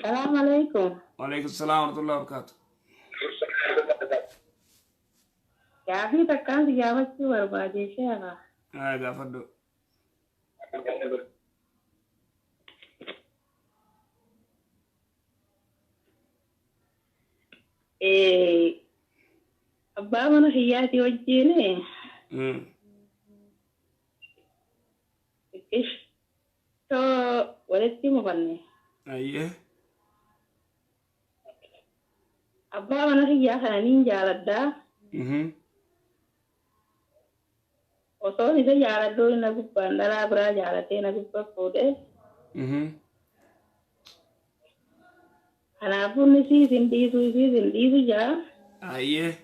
السلام عليكم. وعليكم السلام ورحمة الله وبركاته. يا أخي تكان تجاوز ورباجي شيخا. قافدو. أبا من خياتي وجيني. إيش تو ولدتي مغني. أيه. أبا من خياتي أنا نينجا لدا. وصوني سجارة دول نقول بندلا برا جالتي نقول بفوده. أنا أبوني سيزن ديسو جا. أيه.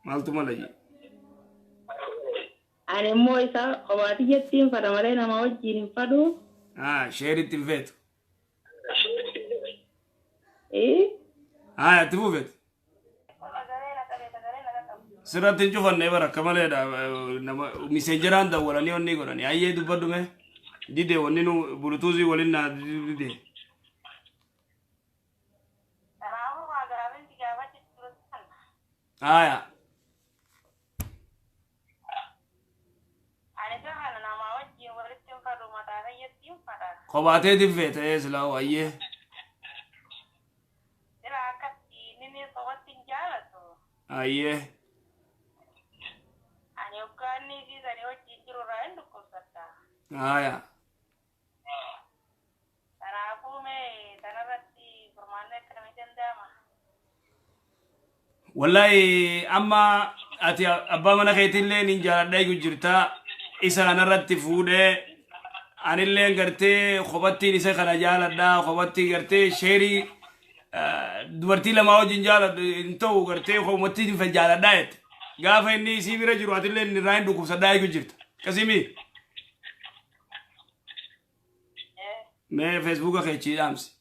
مالتو ملاجي. أنا مويسا قواتي جتين فرمالنا ما وجين فدو. شيري تلفيت. إيه؟ تفوفت. سرات نشوف النبرة كمال هذا مسجران ده ولا نيون نيجوراني أيه دبادو مه ديده ونينو بلوتوزي ولينا ديده يا خباتي دفيت ايه سلاو أيه أيه يا والله أما أتي أبا منا خيتيلي نينجا دايجو جرتا إسا أنا رتفوده أنا اللي قرتي خبطتي نسي خنا جالدا خبطتي قرتي شيري دورتي لما وجين جالد انتو قرتي خبطتي في جالدايت قافا إني سيبي رجل واتيلي نراين دوكو سدايجو جرتا كسيمي مي فيسبوك خيتي دامس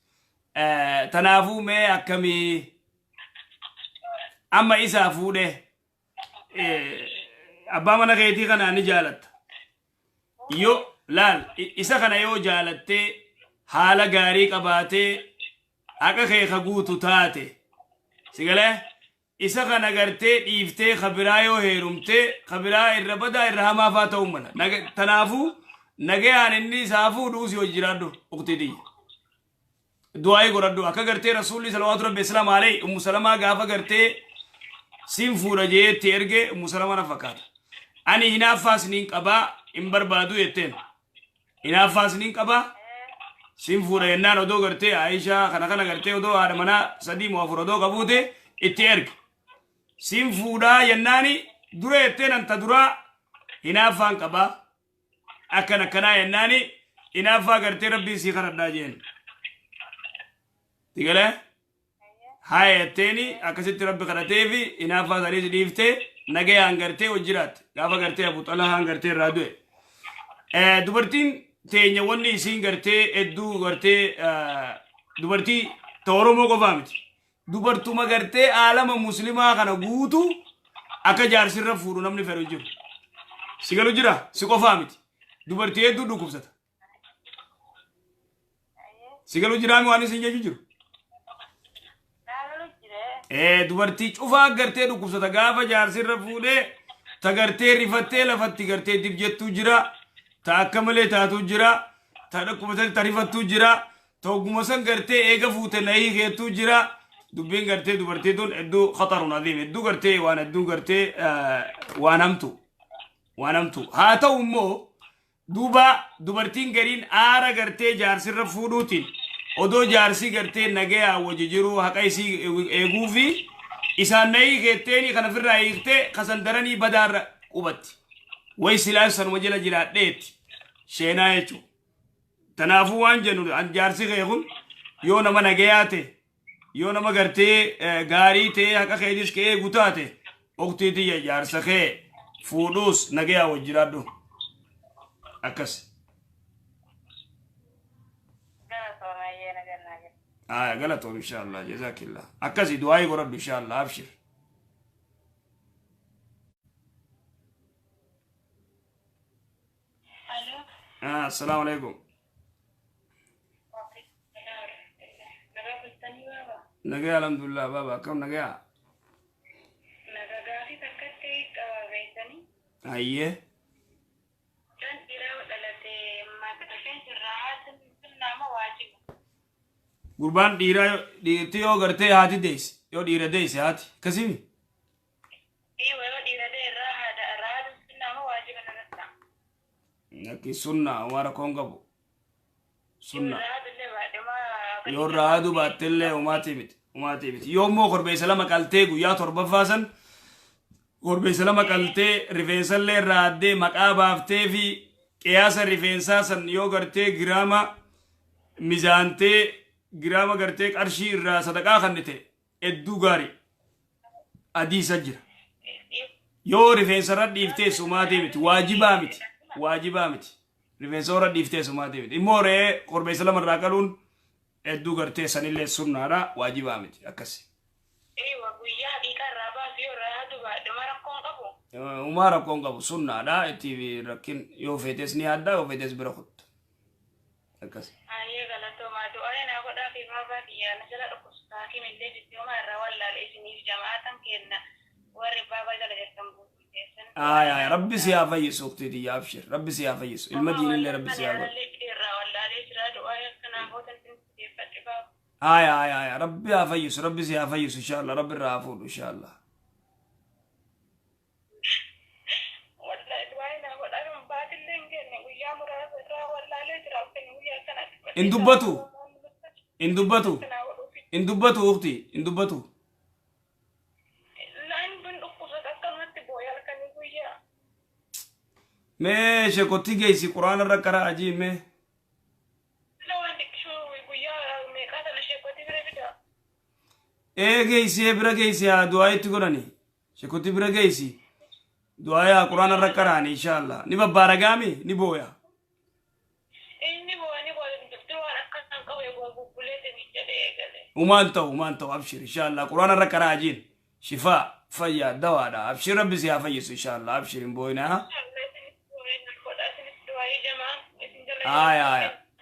تنافو مي أكمي أما إسا فوده أبا منا خيتي خنا نجالت يو لال إسا خنا يو جالت حالا غاري قباتي أكا خي خقوتو تاتي سيقاله إسا خنا غرتي إيفتي خبرايو هيرمتي خبراي الربدا الرحمة فاتا أمنا تنافو نگه آنني سافو دوسي وجرادو اقتدي دعاي قردو أكا غرتي رسولي صلوات رب السلام عليه أم سلمة غافا غرتي سينفو رجي تيرجي أم سلمة نفكات أني هنا فاسنين قبا إمبر بادو يتين هنا فاسنين قبا سينفو رجينا ردو غرتي عائشة خنا غرتي ودو آدمنا سدي موافر ردو قبوتي اتيرج سينفو دا يناني دورة يتين أنت دورة هنا فان قبا أكنا كنا يناني إنافا قرتي ربي سيخر الداجين تقوله هاي التاني أكسيت ربي قرتي في إنافا سريس ديفتي نجي أنقرتي وجرات كافا قرتي أبو طلها أنقرتي رادوي دوبرتين تيني وني سين قرتي إدو قرتي دوبرتي تورمو قفامت دوبرتو ما قرتي عالم مسلمة خنا قوتو أكا جارسي رفورو نمني فروجو سيقلو جرا سيقو فامت دوبرتي إدو دو كبسات سيقلو جرامي واني سنجا جيجو دوبرتي شوفا قرتي دو كبسات غافا جارسي رفوده تا قرتي رفتي لفتي قرتي دبجتو جرا تا أكملي تاتو جرا تا دكوبتي ترفتو جرا تو قمسان قرتي إيغا فوته نهي خيتو جرا دوبين قرتي دوبرتي دون إدو خطر نظيم إدو قرتي وان إدو قرتي وانمتو هاتو أمو دوبا دوبرتين قرين آرا قرتي جارسي رفودوتين odoo jaarsi gartee nagaya wajji jiru haqa isii eeguu fi isaan nayi geetteeni kana firraa hiiktee kasandaranii badaarra qubatti way silaan sanuma jala jiraadheetti sheenaa jechuudha. Tanaafuu waan jennu an jaarsi kee kun yoo nama nagayaa ta'e yoo nama gartee gaarii ta'e haqa keetis kee eegu taate oqtiitiyya jaarsa kee fuudhuus nagayaa wajji jiraadhu akkas. غلطهم إن شاء الله جزاك الله أكسي دعائي قرب إن شاء الله أبشر السلام عليكم Nagaya alhamdulillah baba kam nagaya. Nagagaafi takkatti qababeessanii. Ayye. Kan dhiiraa dhalate maqaan sirraa haatin nama waajiba. Gurbaan dhiirti yoo gartee haati deesse yoo dhiira deesse haati kasimi. Yoo dhiira dee irraa haadha nama waajiba nanatta. Naki sunna umara kongabu. Sunna. Yoo Yoo raadu baattillee umaati miti. Yoo immoo korbeessa lama qaltee guyyaa torbaffaasan korbeessa lama qaltee rifeensallee raaddee maqaa baaftee fi qiyaasa rifeensaa san yoo gartee giraama mizaantee giraama gartee qarshii irraa sadaqaa kannite hedduu gaarii adiisa jira. Yoo rifeensa irra dhiiftees umaati miti waajibaa miti. Rifeensa irra dhiiftees umaati miti. Immoo re'ee korbeessa lama irraa qaluun hedduu gartee sanillee sunnaadha waajibaa miti akkasi. guyyaa dhiiqa irraa baasuu yoo irraa haatu baadhuma rakkoon qabu. Umaa rakkoon qabu sunnaadha itti rakkin yoo feetes ni adda yoo feetes bira kuttu. Akkasi. Ayyee galatoomaa du'aa naa godhaa fi maabaa biyyaa na jala dhukkubsataa fi millee jijjiirama irraa wallaale isiniif jamaatan kenna warri baabaa jala jettan buutu keessan. Ay rabbi si yaa fayyisu uktiti yaa abshir rabbi si yaa fayyisu ilma diinillee rabbi si yaa godhu. Irraa wallaalee jira du'aa akkanaa bootan sinsiifadhe baaba. Ay rabbi yaa fayyisu rabbi si yaa fayyisu inshallah rabbi irraa fuudhu inshallah. Indubbatu ukti indubbatu. Me shekotti geesi quraana irra karaa ajii me. Geesi bira geesi haa du'aa itti godhani shekotti bira geesi du'aa yaa quraana irra karaani inshallah ni babbaaragaami ni booya. ومان تو ابشر ان شاء الله قران الركرا اجين شفاء فيا دواء ابشر ربي سي افيس ان شاء الله ابشر بوينا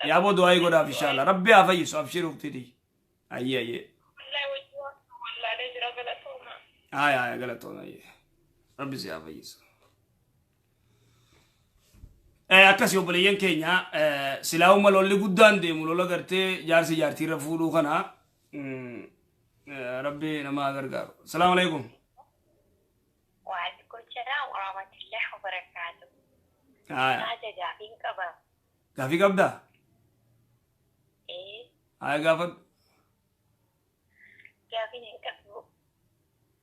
يا ابو دعاء غدا ان شاء الله ربي افيس ابشر وقتي اي غلطونا ربي سي افيس akkas obboleeyyan keenya silaa umma lolli guddaan deemu lola gartee jaarsi jaartii irra fuudhuu kana rabbi namaa gargaaru. Salaamu alaikum. Waalaikum salaam wa rahmatullahi wa barakatuh. Gaafii qabdaa? Gaafadhu. Gaafiin hin qabu.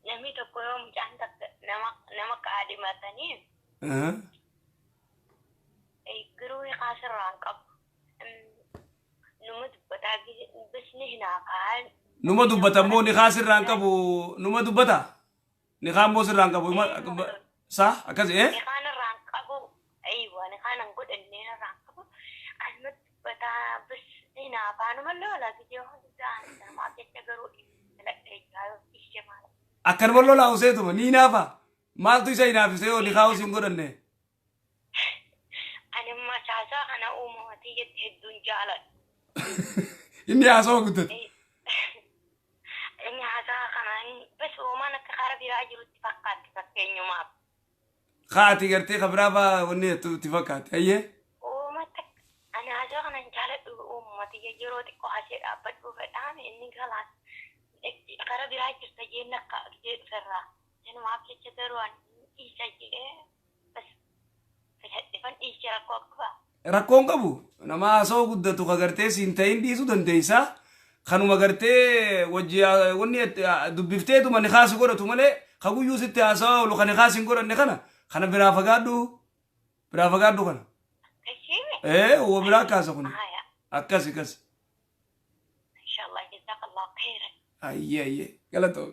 Namni tokko yoo mucaan takka nama kaadhimatanii قروي قاصر رانقب نمد بتاعي بس نهنا قال نمد بتامو نخاسر رانقب نمد بتا نخام موسر رانقب صح أكذا إيه نخان رانقب أيوة نخان نقول إننا رانقب أحمد بتا بس هنا فانو ملو لا كده هذا ما بيتجرو لا إيش أكن ملو لا أوسيتو نينا فا ما تيجي نافي سيو نخاو سينغورنه أنا أموتي يتهدون جالت. إني عصام قلت. إني عصام بس وما نكخرب يراجل اتفقت فكين يوم. خاتي قرتي خبرها وني اتفقت هي. وما تك أنا عصام أنا جالت أموتي يجرو تكوهاشر أبد وفتام إني خلاص. خرب يراجل تجينا كجيت فرا. أنا ما في شدروان إيش بس. فهدفن إيش ركوكوا. Rakkoon qabu nama asoo guddatu ka gartee siin ta'in dhiisuu dandeessa kanuma gartee wajji wanni dubbifteetuma ni khaasu godhatu malee ka guyyuu sitti haasawaa olu kan ni khaasin godhanne kana biraa fagaadhu kana uwa biraa kaasa kun akkasi inshallah jazakallah khairan ayye galatoo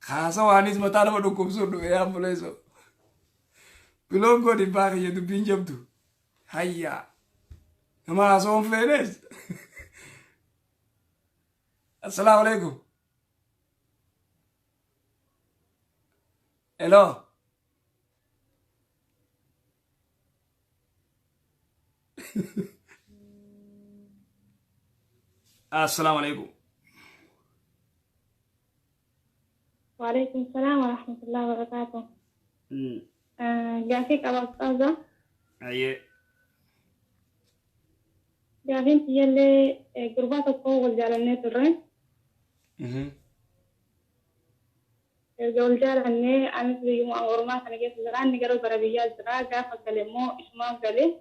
خاصة وانيس متانا ما دوكم سودو يا بوليسو بلون غودي باغي يدو بين جبدو هيا ما صوم فينيس السلام عليكم الو السلام عليكم. وعليكم السلام ورحمة الله وبركاته. امم جافيك أبو أستاذة. ايه جافين يلي قربات القوة والجالنات الرين. الجول جالني أنا في يوم أورما كان جيت زران نجرب بربيات زرا جاف كلمة اسمه قلي.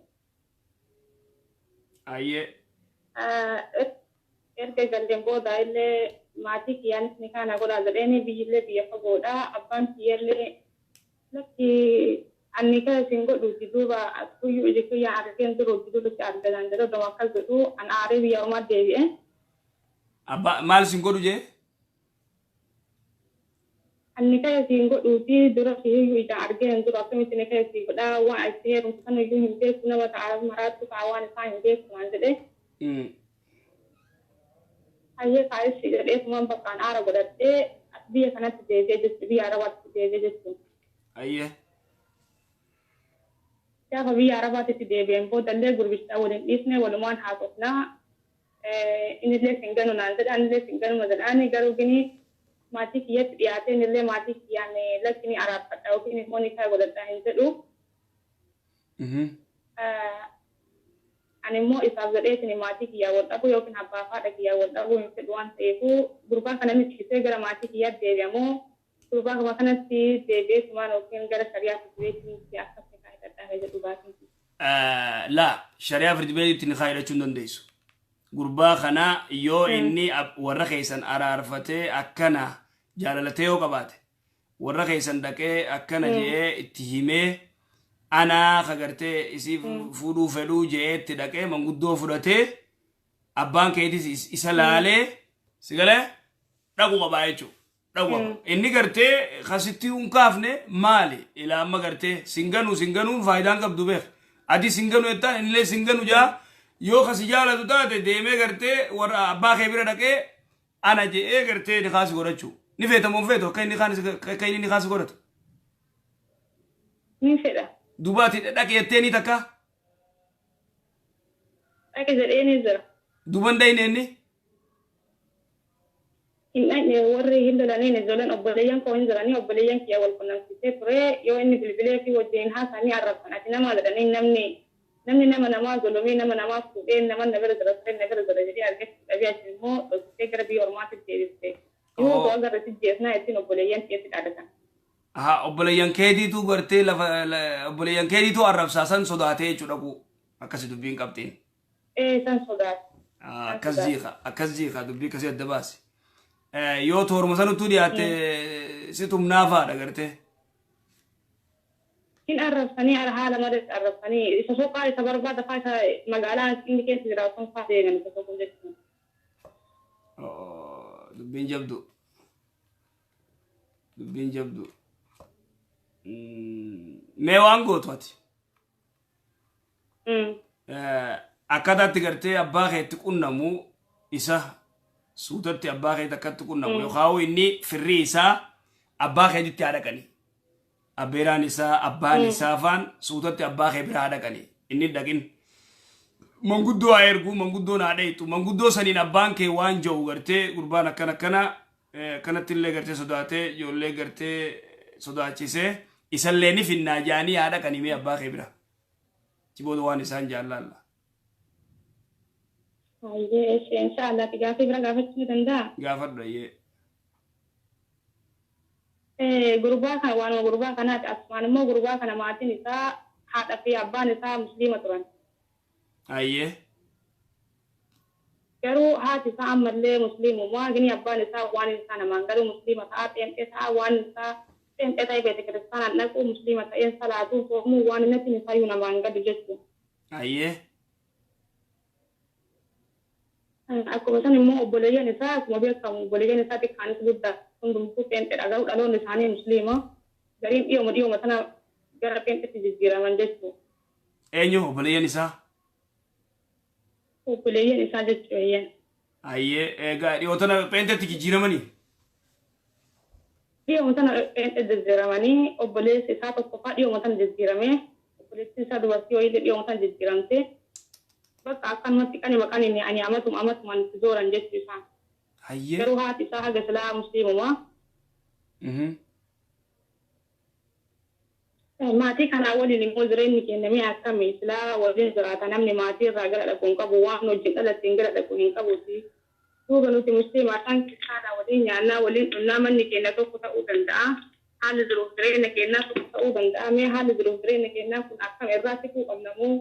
ايه إرجع جالين بودا اللي ماتي كيان سنكان أقول هذا لأني بيجي بيفقودا أبان يلي لكي أني كا سينغو دوبا أكوي يجيكو يا عارفين درو دوبا تعرفين درو دوما كذبو أنا عارف يا أمة ديبي ابا مال سينغودو جي أني كا سينغو دوبي درو سيهو يجا عارفين درو أكمل سنة كا سينغو دا وأكثر مكان يجون يجي كنا وتعرف مرات تعوان سان يجي كمان زده هاي كاي سيجا إيه كمان بقى أنا عارف بدر إيه بيه كانت تجي جس بيه عارف تجي جس ايه يا فبي عربات تدي بين بود اللي قربت أول إثنين ولمان حاطتنا إن اللي سنجنوا نانزل أن اللي سنجنوا مثلا أنا قالوا بني ما تيجي ياتين اللي ما تيجي يعني لكني عرب أو كني مونيكا ولا تهنزلوا أنا مو إصابة إني ما تيجي يا ولد أبو يمكن أبغى فارق يا ولد أبو يمكن دوان سيفو قربا كنا نتشيسه قرا ما تيجي يا دي مو قربا كمان كنا تي دي كمان وكين قرا شريعة في بيت لا شريعة فرد بيدي تنخايرة چندن ديسو غربا خنا يو إني ورا خيسان أرارفته أكنا جالالته يو قباته ورا خيسان دكه أكنا جيه اتهمه أنا خغرته إسي فودو فلو جيه تدكه منقدو فودته أبان كيدي إسالالي سيغالي رقو قبايچو رقو إني غرته خاصتي unkaafne مالي إلا أما غرته سنغنو فايدان قبدو بيخ أدي سنغنو إتا إنلي سنغنو جا يو خاصي جالا دوتاته ديمي غرته ورا أبا خيبرا دكه أنا جيه غرته نخاص غرچو نفيتا منفيتو كاين نخاص غرتو نفيتا دوباتي دكه يتيني تكا أكيد إني زر دوبان داينيني إن وري هندو لاني نزولن أبليان كون زراني أبليان كيا والكونان سيفرة يو إني بالبلاد في وجهها ثاني عرفنا أتنا ما لدني نمني نما ظلمي نما سودين نما نبر زرا جدي أرجع أبي أشمو تكرر بي أورما تجيبه يو بعض الرجال يتين أبليان كيا تداركان أبليان كيدي تو غرتي أبليان كيدي تو عرف ساسن صداته چودكو أكاسي دبين كابتن سان صدات أكازيخا دبي كاسي الدباسي yoo tooruma tu dhiyaate situm naafaadha garte in arrabsanii haala madas arrabsanii isa soqaa isa barbaada faasa magaalaa inni keessa jiraatan faasa eegan isa soquu jechuun dubbiin jabdu mee waan gootu ati akkataatti gartee abbaa keetti qunnamu isa suutatti abbaa kee takkatti qunnamu yookaan inni firri isaa abbaa keetitti haadhaqanii abbeeraan isaa abbaan isaa faan suutatti abbaa kee bira haadhaqanii inni dhaqin manguddoo haa ergu manguddoon haa dhayitu manguddoo saniin abbaan kee waan jiru gartee gurbaan akkana kanatti illee gartee sodaatee ijoollee gartee sodaachisee isallee ni finnaa jaanii haadhaqanii mee abbaa kee bira cibooda waan isaan jaallalla. Aye, inshallah tiga fibra gafat danda. Gafat daye. Gurba kan wan gurba kana asman mo gurba kana mati nisa hada fi abban nisa muslimaturan. Aye. Garu hati sa amalle muslimu wa gini abban nisa wan nisa na mangaru muslima ta ta wan nisa ta bete kristana na ko muslima ta en salatu ko mu wan nisa yuna mangaru jesu. Aye. Aku macam ni mau boleh ni saya, aku mau kamu boleh ni saya tikkan sebut dah, tunggu tu pente agak udah ni sana Muslim, jadi iyo macam gara pente si jiraman jesu. Enyo boleh ni saya? Boleh ni saya jesu ya. Aye, gari otana pente tiki jiramani. Iyo macam pente jiramani, boleh si saya tu kopat iyo macam jirame, boleh si saya dua sioi iyo macam jiramte. bakka akkanumatti qani maqaan inni ani amatumaan zooran jechuu isaa. hayyee Garuu haati isaa haga silaa musliimumaa. Maatii kanaa waliin immoo jireenyi kennamee akkamii silaa waliin jiraata namni maatii irraa gara dhaquu hin qabu waan wajjin dhalatteen gara dhaquu hin qabuuti. Duuba nuti musliimaa kan kitaabaa waliin nyaannaa waliin dhunnaa manni keenya tokko ta'uu danda'a. Haalli jiruuf jireenya keenyaa tokko ta'uu danda'a. Mee haalli jiruuf jireenya keenyaa kun akkam irraatti kuu qabnamoo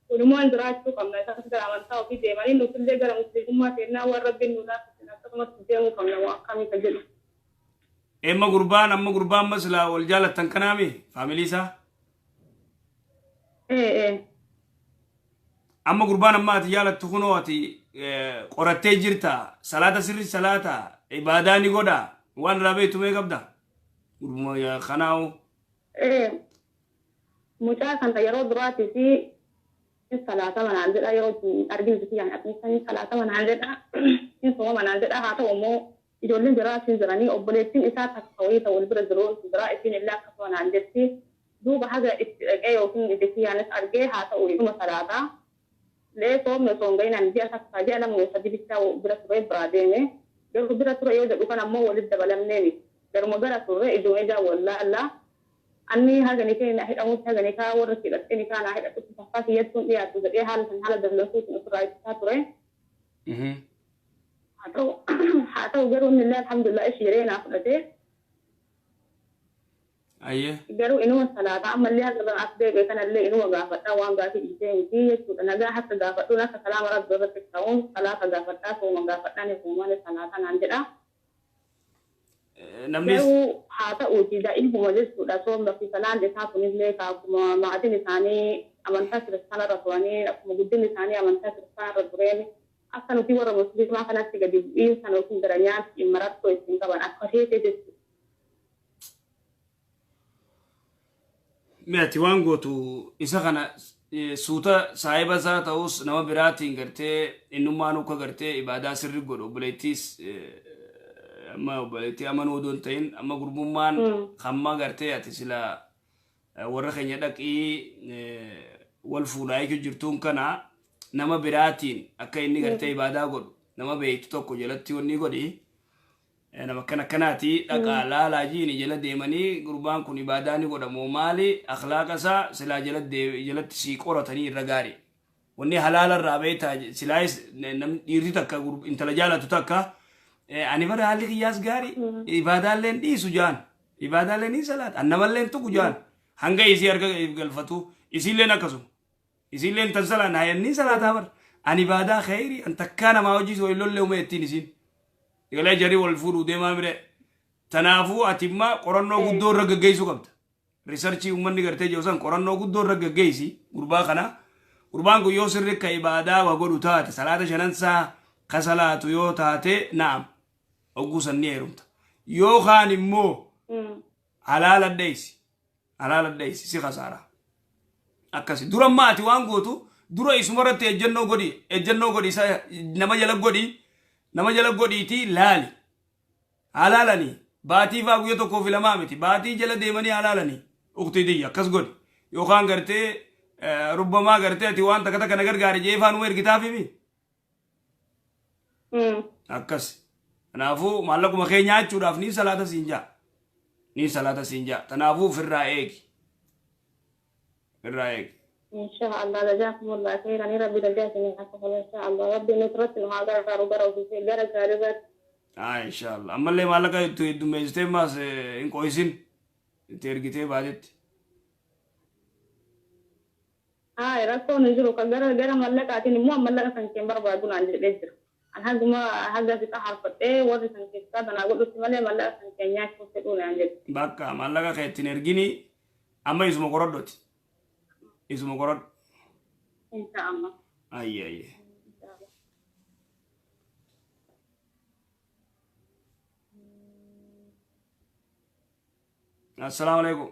walumaan jiraachuu qabna. Isaanis gara amantaa ofii deemanii nutillee gara musliimummaa keenyaa waan rabbiin nu laaffisin akkasumatti deemuu qabnamoo akkamii ka jedhu. amma gurbaan maslaa wal jaalattan kanaami faamilii isaa amma gurbaan amma ati jaalattu kunoo ati qorattee jirta salaata sirri salaata ibaadaa ni godha waan irraa beektu mee qabda gurbuma kanaawu mucaa kan yeroo duraatii fi salaata manaan jedha yeroo arginu fi yaani salaata manaan jedha inni manaan jedha haa ta'u immoo ijoolleen jiraatiin jiranii obboleettiin isaa takka wayii ta'u wal bira jiru biraa ittiin illee akkasuma naan jetti duuba haga itti dhaqee yookiin itti yaanis argee haa ta'u dhuma salaataa lee soomne osoo hin gahinaan ji'a takka ji'a lama sadii bichaa bira ture biraa deeme garuu bira ture yoo jedhu kan ammoo walitti dabalamnee garuma gara turre ijoollee ijaa wallaallaa anni haga ni keenya hidhamuutti haga ni kaa warra hidhattee ni kaanaa hidhattutti saffaa kiyyattuun dhiyaatu jedhee haala dallasuutiin ofirraa ibsaa ture. haa ta'u garuu inni illee alhamdulillah ishiree naa fudhatee. Garuu inuma salaataa ammallee haga as deebi'e kanallee inuma gaafadhaa waan gaafii dhiisee miti jechuudha. Nagaa akka gaafadhuun akka salaama rabbi irratti ta'uun salaata gaafadhaa sooma gaafadhaan eegumaan salaataa naan jedha. Garuu haa ta'uuti daa'imuma jechuudha soomna fi salaan isaa kunillee akkuma maatiin isaanii amantaa kiristaanarra turanii akkuma guddinni isaanii amantaa kiristaanarra tureen akka nuti warra musliimaa kanatti gadi bu'iinsa yookiin gara nyaatti marattoo ittiin qaban akka heete jechuudha. Meeti waan gootu isa kana suuta saahiba isaa ta'us nama biraatiin gartee innummaan akka gartee ibaadaa sirri godhu obboleettiis amma obboleettii amanuu odoo hin ta'in amma gurbummaan hamma gartee ati sila warra keenya dhaqii wal fuudhaa jirtuun kana nama biraatiin akka inni gartee ibaadaa godhu nama beektu tokko jalatti wanni godhi nama akkanaati dhaqaa laalaa jiini jala deemanii gurbaan kun ibaadaa ni godhamoo maali akhlaaqa isaa silaa jalatti sii qoratanii irra gaarii wanni halaala irraa beektaa silaayis dhiirti takka intala jaalatu takka ani bara haalli qiyyaas gaarii ibaadaalleen dhiisu jaan ibaadaalleen ni salaata annamalleen tuqu jaan hanga isii arga galfatu isiilleen akkasuma isiilleen tan salaan hayanni salaataa bar ani ibaadaa khayri an takkaa namaa hojii soo illollee uma ittiin isiin Egalee jarii wal fuudhuu deemaa mire tanaafuu ati immoo qorannoo guddoo irra gaggeessu qabda. Riisarchii uummanni gartee jiru san qorannoo guddoo irra gaggeessi gurbaa kana. Gurbaan kun yoo sirri akka ibaadaa waa godhu taate salaata shanansaa ka salaatu yoo taate naam ogguu san ni heerumta. Yoo kaan immoo halaala dheessi si khasaara. Akkasi dura maati waan gootu dura isumarratti ejjennoo godhi nama jala godhiiti laali halaalanii baatii faa guyya tokkoo fi lamaa miti baatii jala deemanii halaalanii uktidii akkas godhi yookaan gartee rubbamaa gartee ati waan takka na gargaare jeefaanuma ergitaafimi akkas kanaafuu maallaquma kee nyaachuudhaaf ni salaata siin jaa kanaafuu firraa eegi إن شاء الله جزاكم الله خيرا ربي رجعتني حقكم إن شاء الله ربي نصرتنا هذا غارو في جرى جاربات إن شاء الله أما اللي ما لك يدوم يجتمع ماس إن كويسين ترجعتي بعدت ركون نزلوا كجرى ملك أتيني مو ملك سنكين بربادون عند البيت أنا هذا في تحرفته وده سنكين أنا أقول له سمالي ملك سنكين ياك فسدون عند بكا ملك خير تنرجيني أما يسمو قردوت اسمه قرد إن شاء الله أي السلام عليكم